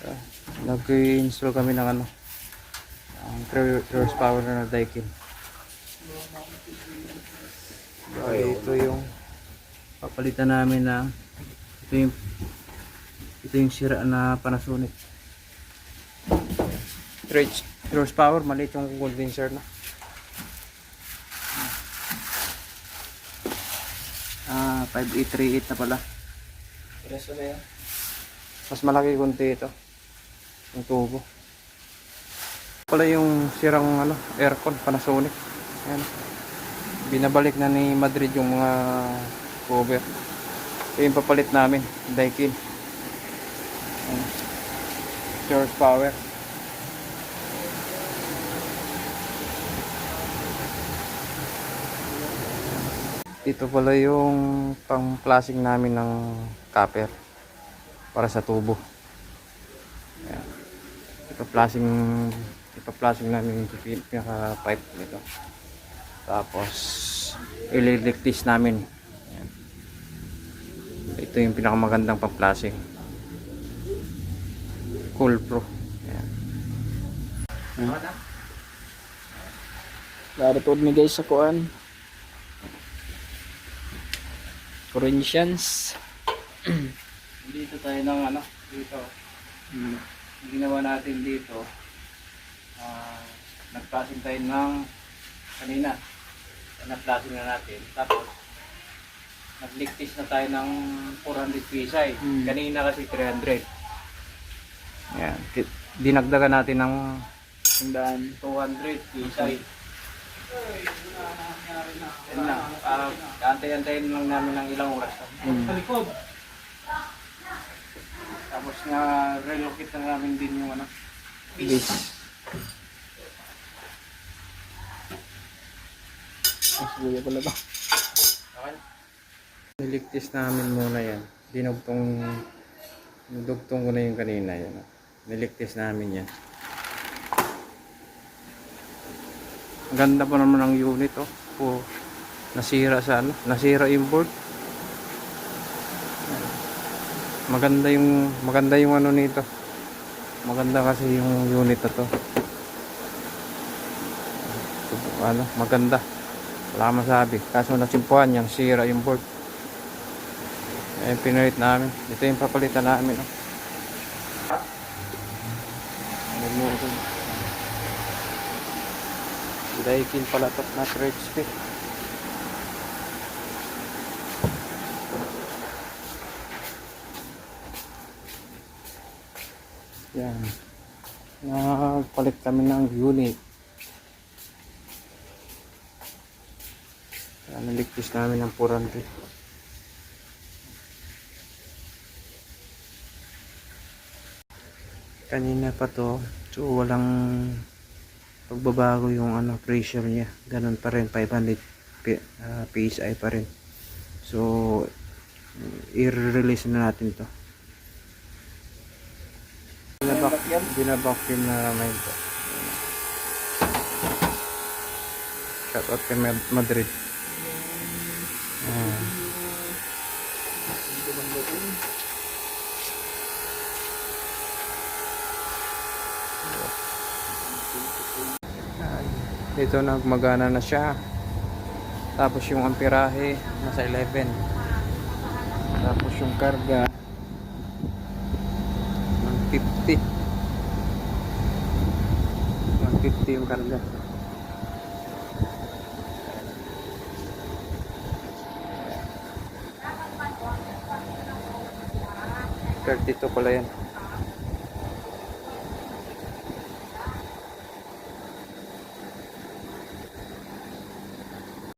Uh, Nag-install kami ng ano, ang 3 horsepower na Daikin. Ito yung papalitan namin na ito yung sira na Panasonic. 3 horsepower, maliit yung condenser na. 5838 na pala. Mas malaki kunti ito. Yung tubo. Pala yung sirang ano, aircon Panasonic. Ayan. Binabalik na ni Madrid yung mga cover. Ito yung papalit namin, Daikin. Source power. Ito pala yung pang-flashing namin ng copper para sa tubo. Ayan. Ipa-flashing namin yung pinaka-pipe nito. Tapos i-electric test namin. Ayan. Ito yung pinakamagandang pang-flashing. Cool Pro. Ayan. Daratod ni guys sa kuan. Corinthians. Dito tayo ng ano, dito. Ginawa natin dito. Nag-flashing tayo ng kanina. Na-flashing na natin. Tapos nag-leak na tayo ng 400 PSI. Kanina kasi 300. Ayan. Dinagdagan natin ng 200 PSI. Yan lang. Antay-antayin lang namin ng ilang oras. Sa likod. Tapos na-relocate na namin din yung ano, Base. Mas buya pala ba? Okay. Niligtis namin muna yan. Dinugtong ko na yung kanina yan. Niligtis namin yan. Ang ganda pa naman ng unit oh. Nasira sa ano, nasira yung board. Maganda yung ano nito. Maganda kasi yung unit na to. Ano, maganda. Wala kang masabi. Kaso nasimpuhan yung sira yung board. Eh, pinalit namin. Ito yung papalitan namin. Oh. Daikin pala ito na thread speed. Yan. Nagpalit kami ng unit. Naligtis namin ng 400. Kanina pa to. So walang pagbabago yung ano, pressure niya. Ganun pa rin. 500 PSI pa rin. So i-release na natin to. Binabacuum na naman ito. Shout out kay Madrid. Ito nagmagana na siya. Tapos yung amperahe nasa 11. Tapos yung karga 150 yung karga. $32 pala yan.